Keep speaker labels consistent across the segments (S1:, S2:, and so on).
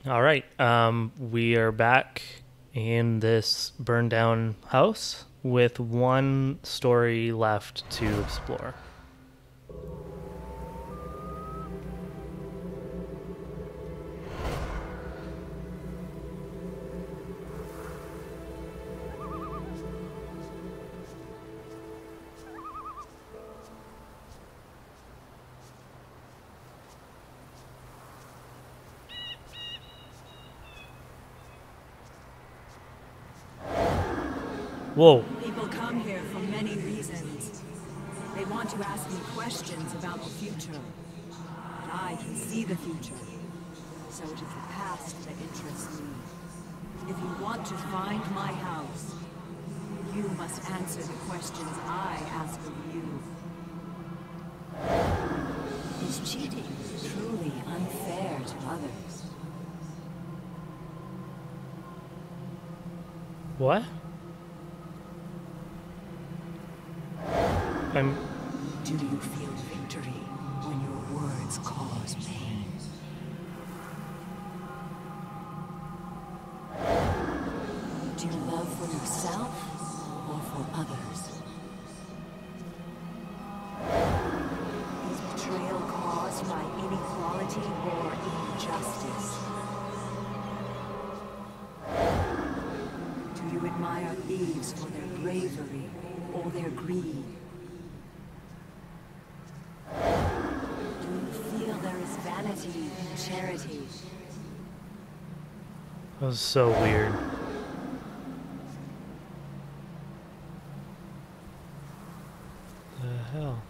S1: All right. We are back in this burned down house with one story left to explore. Whoa.
S2: People come here for many reasons. They want to ask me questions about the future. But I can see the future. So it is the past that interests me. If you want to find my house, you must answer the questions I ask of you. Is cheating truly unfair to others?
S1: What? I'm.
S2: Do you feel victory when your words cause pain? Do you love for yourself or for others? Is betrayal caused by inequality or injustice? Do you admire thieves for their bravery or their greed? Do you feel there is vanity in charity?
S1: That was so weird. The hell?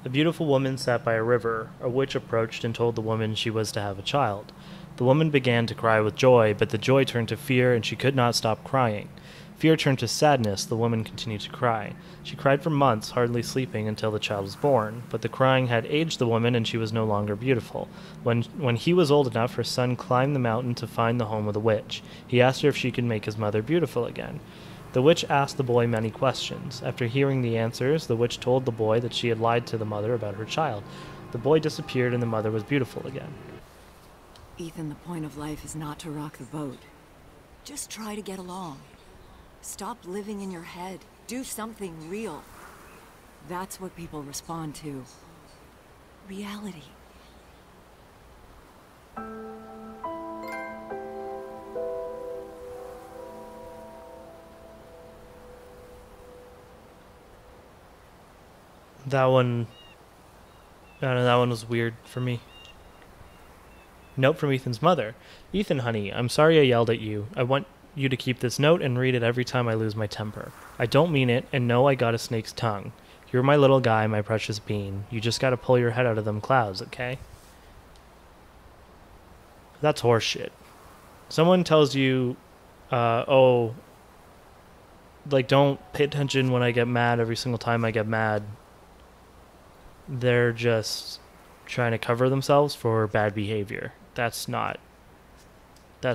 S1: A beautiful woman sat by a river. A witch approached and told the woman she was to have a child. The woman began to cry with joy, but the joy turned to fear, and she could not stop crying. Fear turned to sadness. The woman continued to cry. She cried for months, hardly sleeping, until the child was born. But the crying had aged the woman, and she was no longer beautiful. When he was old enough, her son climbed the mountain to find the home of the witch. He asked her if she could make his mother beautiful again. The witch asked the boy many questions. After hearing the answers, the witch told the boy that she had lied to the mother about her child. The boy disappeared, and the mother was beautiful again.
S2: Ethan, the point of life is not to rock the boat. Just try to get along. Stop living in your head. Do something real. That's what people respond to. Reality.
S1: That one, I don't know, that one was weird for me. Note from Ethan's mother. Ethan, honey, I'm sorry I yelled at you. I want you to keep this note and read it every time I lose my temper. I don't mean it, and no, I got a snake's tongue. You're my little guy, my precious bean. You just gotta pull your head out of them clouds, okay? That's horseshit. Someone tells you, oh, like, don't pay attention when I get mad every single time I get mad. They're just trying to cover themselves for bad behavior. That's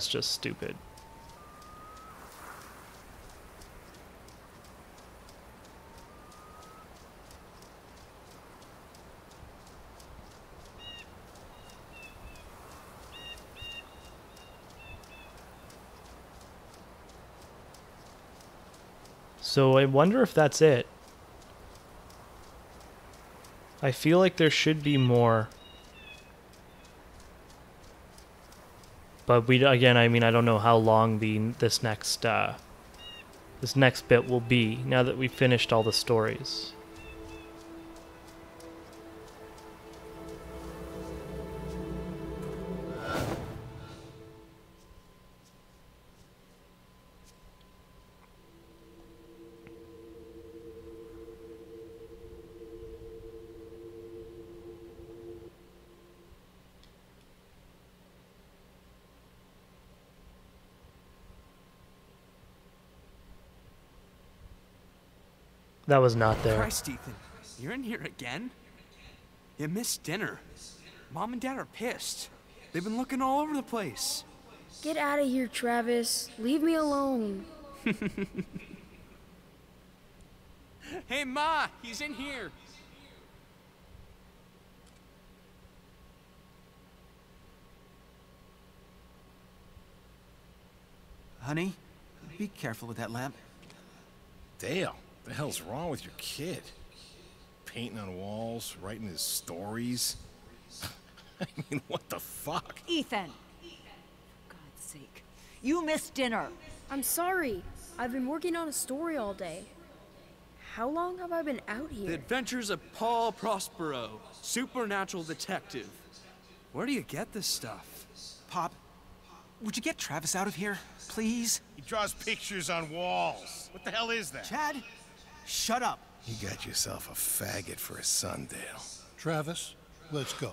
S1: just stupid. So I wonder if that's it. I feel like there should be more. But again, I mean, I don't know how long this next bit will be now that we've finished all the stories. That was not there.
S3: Christ, Ethan, you're in here again? You missed dinner. Mom and Dad are pissed. They've been looking all over the place.
S4: Get out of here, Travis. Leave me alone.
S3: Hey, Ma, he's in here.
S5: Honey, be careful with that lamp.
S6: Dale, the hell's wrong with your kid? Painting on walls, writing his stories. I mean, what the fuck?
S2: Ethan! For God's sake. You missed dinner.
S4: I'm sorry. I've been working on a story all day. How long have I been out
S3: The
S4: here?
S3: Adventures of Paul Prospero, supernatural detective. Where do you get this stuff?
S5: Pop, would you get Travis out of here, please?
S6: He draws pictures on walls. What the hell is that?
S5: Chad, shut up.
S6: You got yourself a faggot for a son, Dale.
S7: Travis, let's go.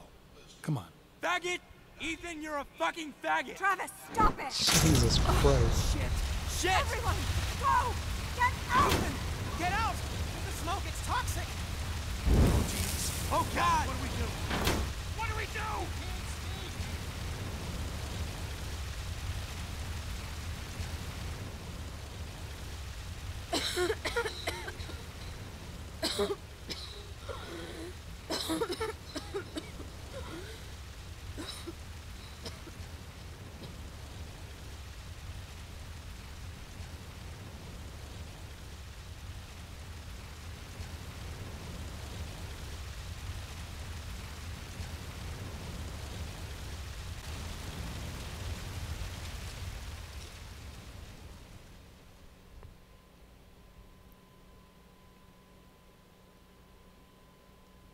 S7: Come on.
S3: Faggot! Ethan, you're a fucking faggot!
S2: Travis, stop it!
S1: Jesus Christ.
S3: Shit!
S2: Everyone, go! Get out!
S5: Get out! The smoke, it's toxic. Oh, Jesus. Oh, God!
S6: What do we do? What do we do?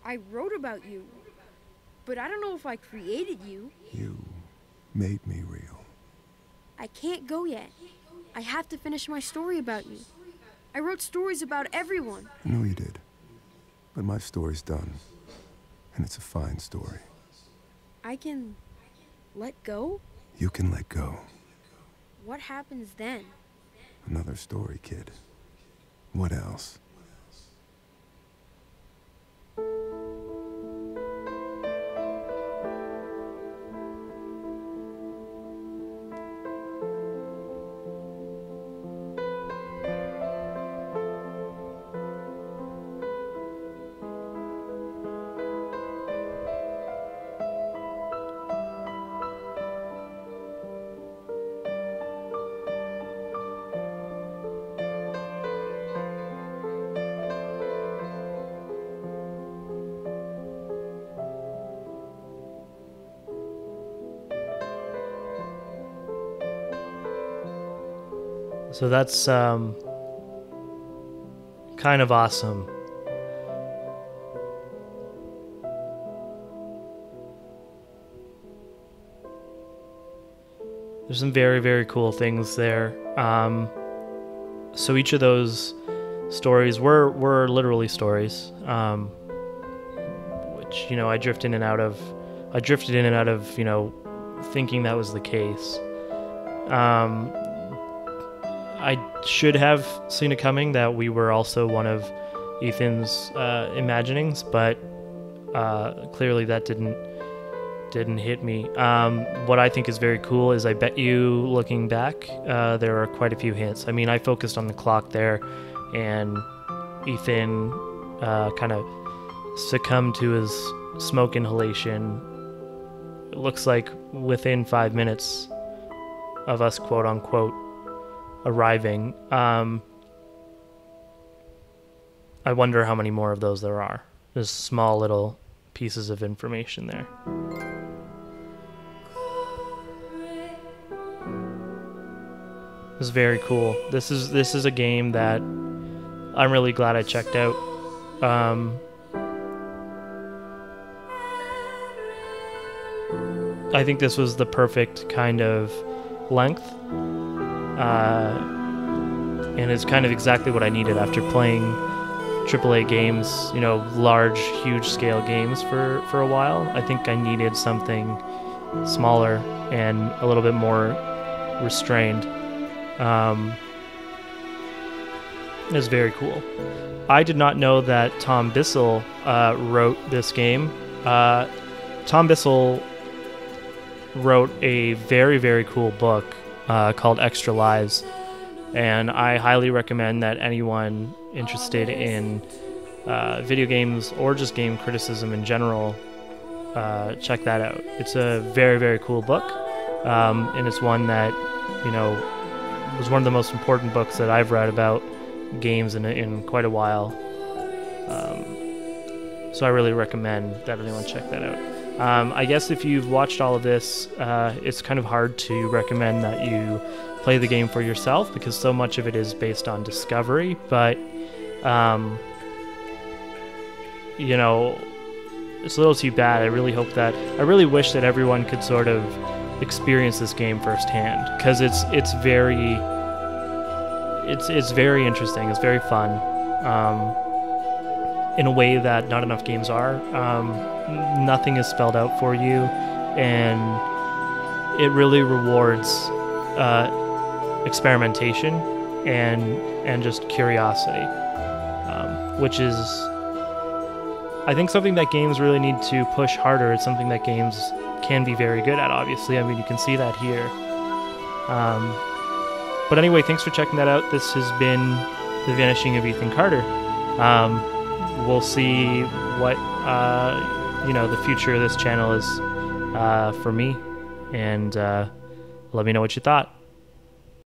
S4: I wrote about you, but I don't know if I created you.
S8: You made me real.
S4: I can't go yet. I have to finish my story about you. I wrote stories about everyone.
S8: I know you did. But my story's done. And it's a fine story.
S4: I can let go?
S8: You can let go.
S4: What happens then?
S8: Another story, kid. What else?
S1: So that's kind of awesome. There's some very, very cool things there. So each of those stories were literally stories, which, you know, I drifted in and out of, you know, thinking that was the case. I should have seen it coming that we were also one of Ethan's imaginings, but clearly that didn't hit me. What I think is very cool is I bet you, looking back, there are quite a few hints. I mean, I focused on the clock there, and Ethan kind of succumbed to his smoke inhalation. It looks like within 5 minutes of us, quote unquote, arriving. I wonder how many more of those there are. There's small little pieces of information there. It's very cool. This is a game that I'm really glad I checked out. I think this was the perfect kind of length. And it's kind of exactly what I needed after playing AAA games, you know, large, huge scale games for a while. I think I needed something smaller and a little bit more restrained. It's very cool. I did not know that Tom Bissell wrote this game. Tom Bissell wrote a very, very cool book called Extra Lives, and I highly recommend that anyone interested in video games or just game criticism in general check that out. It's a very, very cool book, and it's one that, you know, was one of the most important books that I've read about games in quite a while. So I really recommend that anyone check that out. I guess if you've watched all of this, it's kind of hard to recommend that you play the game for yourself because so much of it is based on discovery, but you know, it's a little too bad. I really wish that everyone could sort of experience this game firsthand, because it's very interesting. It's very fun, in a way that not enough games are. Nothing is spelled out for you, and it really rewards experimentation and just curiosity, which is, I think, something that games really need to push harder. It's something that games can be very good at, obviously. I mean, you can see that here. But anyway, thanks for checking that out. This has been The Vanishing of Ethan Carter. We'll see what, the future of this channel is for me, and let me know what you thought.